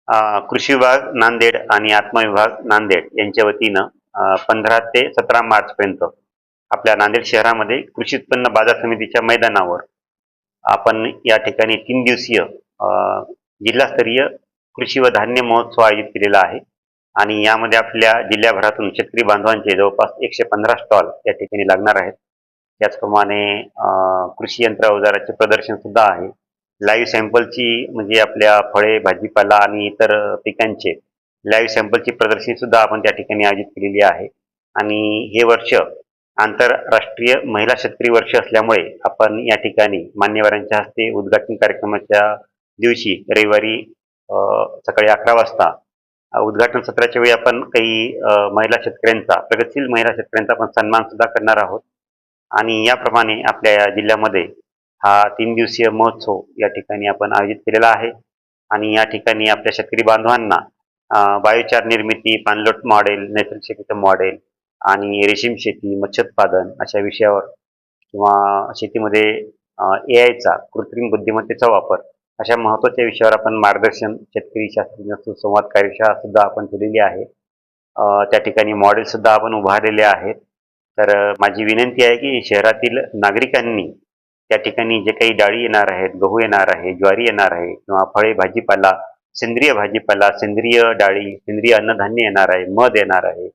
कृषी विभाग नांदेड आणि आत्मा विभाग नांदेड यांच्या वतीनं 15 ते 17 मार्चपर्यंत आपल्या नांदेड शहरामध्ये कृषी उत्पन्न बाजार समितीच्या मैदानावर आपण या ठिकाणी 3 दिवसीय जिल्हास्तरीय कृषी व धान्य महोत्सव आयोजित केलेला आहे आणि यामध्ये आपल्या जिल्ह्याभरातून शेतकरी बांधवांचे जवळपास 115 स्टॉल या ठिकाणी लागणार आहेत. त्याचप्रमाणे कृषी यंत्र अवजाराचे प्रदर्शन सुद्धा आहे. लाईव्ह सॅम्पलची म्हणजे आपल्या फळे, भाजीपाला आणि इतर पिकांचे लाईव्ह सॅम्पलची प्रदर्शनी सुद्धा आपण त्या ठिकाणी आयोजित केलेली आहे. आणि हे वर्ष आंतरराष्ट्रीय महिला शेतकरी वर्ष असल्यामुळे आपण या ठिकाणी मान्यवरांच्या हस्ते उद्घाटन कार्यक्रमाच्या दिवशी रविवारी सकाळी 11 वाजता उद्घाटन सत्राच्या वेळी आपण काही महिला शेतकऱ्यांचा, प्रगतशील महिला शेतकऱ्यांचा आपण सन्मान सुद्धा करणार आहोत. आणि याप्रमाणे आपल्या या जिल्ह्यामध्ये हा 3 दिवसीय महोत्सव या ठिकाणी आपण आयोजित केलेला आहे. आणि या ठिकाणी आपल्या शेतकरी बांधवांना बायोचार निर्मिती, पाणलोट मॉडेल, नैसर्गिक शेतीचं मॉडेल आणि रेशीम शेती, मत्स्योत्पादन अशा विषयावर किंवा शेतीमध्ये AIचा, कृत्रिम बुद्धिमत्तेचा वापर अशा महत्त्वाच्या विषयावर आपण मार्गदर्शन, शेतकरी शास्त्रज्ञ सुसंवाद कार्यशाळा सुद्धा आपण केलेली आहे. त्या ठिकाणी मॉडेल सुद्धा आपण उभारलेले आहेत. तर माझी विनंती आहे की शहरातील नागरिकांनी त्या ठिकाणी जे काही डाळी येणार आहेत, गहू येणार आहे, ज्वारी येणार आहे किंवा फळे, भाजीपाला, सेंद्रिय भाजीपाला, सेंद्रिय डाळी, सेंद्रिय अन्नधान्य येणार आहे, मध येणार आहे,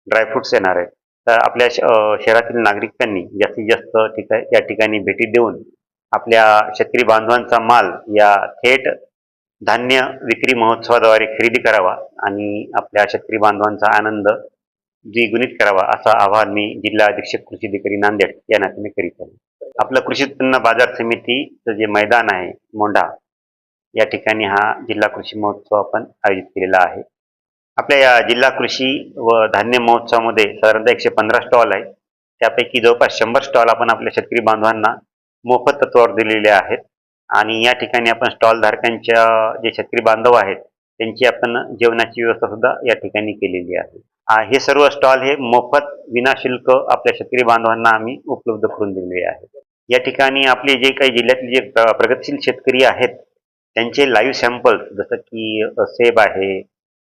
ड्रायफ्रुट्स येणार आहेत. तर आपल्या शहरातील नागरिकांनी जास्तीत जास्त या ठिकाणी भेटी देऊन आपल्या शेतकरी बांधवांचा माल या थेट धान्य विक्री महोत्सवाद्वारे खरेदी करावा आणि आपल्या शेतकरी बांधवांचा आनंद द्विगुणित करावा असं आवाहन मी जिल्हा अधीक्षक कृषी अधिकारी नांदेड या नात्याने करीत आहे. आपलं कृषी उत्पन्न बाजार समितीचं जे मैदान आहे मोंढा, या ठिकाणी हा जिल्हा कृषी महोत्सव आपण आयोजित केलेला आहे. आपल्या या जिल्हा कृषी व धान्य महोत्सवामध्ये साधारणतः 115 स्टॉल आहेत. त्यापैकी जवळपास 100 स्टॉल आपण आपल्या शेतकरी बांधवांना मोफत तत्वावर दिलेले आहेत. आणि या ठिकाणी आपण स्टॉल धारकांच्या जे शेतकरी बांधव आहेत त्यांची आपण जेवणाची व्यवस्था सुद्धा या ठिकाणी केलेली आहे. हे सर्व स्टॉल हे मोफत विनाशुल्क आपल्या शेतकरी बांधवांना आम्ही उपलब्ध करून दिलेले आहे. या ठिकाणी आपले जे काही जिल्ह्यातले जे प्रगतशील शेतकरी आहेत त्यांचे लाईव्ह सॅम्पल्स जसं की सेब आहे,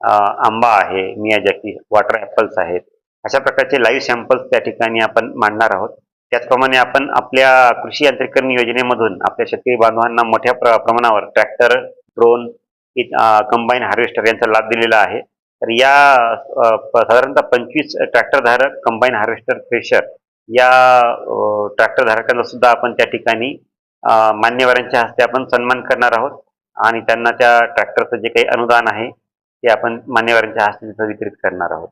आंबा आहे, मियाजाकी वॉटर ॲपल्स आहेत, अशा प्रकारचे लाईव्ह सॅम्पल्स त्या ठिकाणी आपण मांडणार आहोत. त्याचप्रमाणे आपण आपल्या कृषी यांत्रिकरण योजनेमधून आपल्या शेतकरी बांधवांना मोठ्या प्रमाणावर ट्रॅक्टर, ड्रोन, कंबाईन हार्वेस्टर यांचा लाभ दिलेला आहे. तर या साधारणतः 25 ट्रॅक्टरधारक, कंबाईन हार्वेस्टर, थ्रेशर या ट्रॅक्टरधारकांचा सुद्धा आपण त्या ठिकाणी मान्यवरांच्या हस्ते आपण सन्मान करणार आहोत आणि त्यांना त्या ट्रॅक्टरचं जे काही अनुदान आहे ते आपण मान्यवरांच्या हस्ते तिथं वितरित करणार आहोत.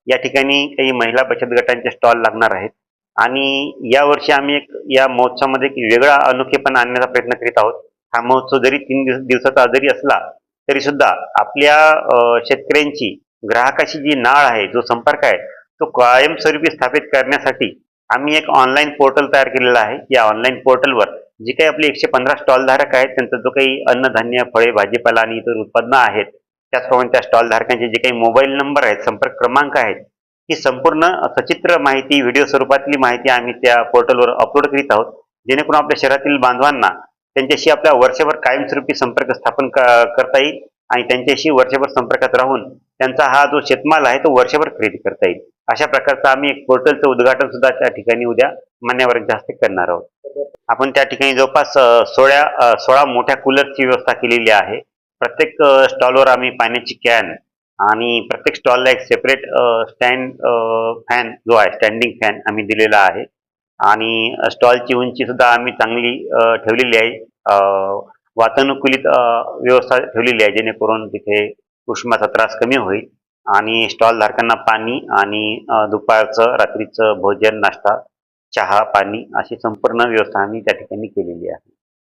या ठिकाणी काही महिला बचत गटांचे स्टॉल लागणार आहेत आणि यावर्षी आम्ही या महोत्सवामध्ये एक वेगळा अनोखेपणा आणण्याचा प्रयत्न करीत आहोत. हा महोत्सव जरी 3 दिवसाचा जरी असला तरी सुद्धा आपल्या शेतकऱ्यांची ग्राहकाशी जी नाळ आहे, जो संपर्क आहे, तो कायमस्वरूपी स्थापित करण्यासाठी आम्ही एक ऑनलाईन पोर्टल तयार केलेला आहे. या ऑनलाईन पोर्टलवर जे काही आपले 115 स्टॉलधारक आहेत त्यांचा जो काही अन्नधान्य, फळे, भाजीपाला आणि इतर उत्पादनं आहेत, त्याचप्रमाणे त्या स्टॉलधारकांचे जे काही मोबाईल नंबर आहेत, संपर्क क्रमांक आहेत, ही संपूर्ण सचित्र माहिती, व्हिडिओ स्वरूपातली माहिती आम्ही त्या पोर्टलवर अपलोड करीत आहोत, जेणेकरून आपल्या शहरातील बांधवांना त्यांच्याशी आपल्या वर्षभर कायमस्वरूपी संपर्क स्थापन करता येईल आणि त्यांच्याशी वर्षभर संपर्कात राहून त्यांचा हा जो शेतमाल आहे तो वर्षभर खरेदी करता येईल. अशा प्रकारचं आम्ही एक पोर्टलचं उद्घाटन सुद्धा त्या ठिकाणी उद्या मान्यवरांच्या हस्ते करणार आहोत. आपण त्या ठिकाणी जवळपास 16 मोठ्या कूलरची व्यवस्था केलेली आहे. प्रत्येक स्टॉलवर आम्ही पाण्याची कॅन आणि प्रत्येक स्टॉलला एक सेपरेट स्टँड फॅन जो आहे, स्टँडिंग फॅन आम्ही दिलेला आहे. आणि स्टॉलची उंची सुद्धा आम्ही चांगली ठेवलेली आहे. वातानुकूलित व्यवस्था ठेवलेली आहे जेणेकरून तिथे उष्माचा त्रास कमी होईल आणि स्टॉल धारकांना पाणी आणि दुपारचं, रात्रीचं भोजन, नाश्ता, चहा, पाणी अशी संपूर्ण व्यवस्था आम्ही त्या ठिकाणी केलेली आहे.